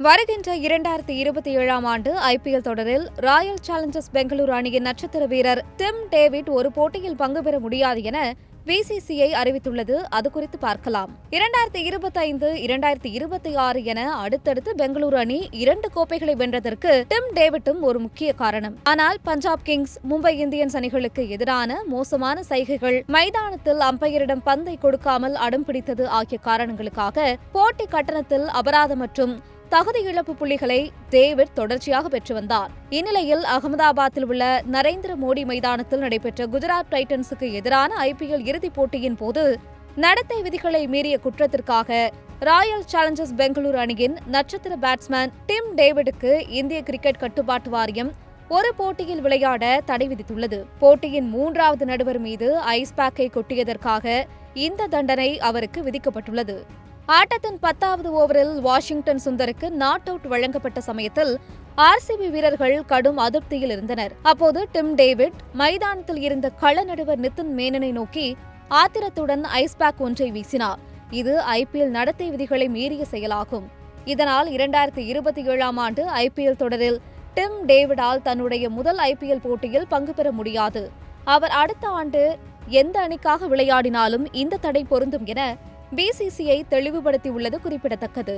வருகின்ற 2027ஆம் ஆண்டு ஐபிஎல் தொடரில் ராயல் சேலஞ்சர்ஸ் பெங்களூரு அணியின் நட்சத்திர வீரர் டிம் டேவிட் ஒரு போட்டியில் பங்கு பெற முடியாது என பிசிசிஐ அறிவித்துள்ளது. அது குறித்து பார்க்கலாம். 2025, 2026 என அடுத்தடுத்து பெங்களூரு அணி 2 கோப்பைகளை வென்றதற்கு டிம் டேவிட்டும் ஒரு முக்கிய காரணம். ஆனால் பஞ்சாப் கிங்ஸ், மும்பை இந்தியன்ஸ் அணிகளுக்கு எதிரான மோசமான சைகைகள், மைதானத்தில் அம்பையரிடம் பந்தை கொடுக்காமல் அடம் பிடித்தது ஆகிய காரணங்களுக்காக போட்டி கட்டணத்தில் அபராதம் மற்றும் தகுதி இழப்பு புள்ளிகளை டேவிட் தொடர்ச்சியாக பெற்று வந்தார். இந்நிலையில் அகமதாபாத்தில் உள்ள நரேந்திர மோடி மைதானத்தில் நடைபெற்ற குஜராத் டைட்டன்ஸுக்கு எதிரான ஐபிஎல் இறுதிப் போட்டியின் போது நடத்தை விதிகளை மீறிய குற்றத்திற்காக ராயல் சேலஞ்சர்ஸ் பெங்களூரு அணியின் நட்சத்திர பேட்ஸ்மேன் டிம் டேவிடுக்கு இந்திய கிரிக்கெட் கட்டுப்பாட்டு வாரியம் ஒரு போட்டியில் விளையாட தடை விதித்துள்ளது. போட்டியின் 3வது நடுவர் மீது ஐஸ் பேக்கை கொட்டியதற்காக இந்த தண்டனை அவருக்கு விதிக்கப்பட்டுள்ளது. ஆட்டத்தின் 10வது ஓவரில் வாஷிங்டன் சுந்தருக்கு நாட் அவுட் வழங்கப்பட்ட சமயத்தில் ஆர்சிபி வீரர்கள் கடும் அதிருப்தியில் இருந்தனர். அப்போது டிம் டேவிட் மைதானத்தில் இருந்த கள நடுவர் நிதின் மேனனை நோக்கி ஆத்திரத்துடன் ஐஸ் பேக் ஒன்றை வீசினார். இது ஐபிஎல் நடத்தை விதிகளை மீறிய செயலாகும். இதனால் 2027ஆம் ஆண்டு ஐபிஎல் தொடரில் டிம் டேவிடால் தன்னுடைய முதல் ஐபிஎல் போட்டியில் பங்கு பெற முடியாது. அவர் அடுத்த ஆண்டு எந்த அணிக்காக விளையாடினாலும் இந்த தடை பொருந்தும் என பிசிசிஐ தெளிவுபடுத்தியுள்ளது குறிப்பிடத்தக்கது.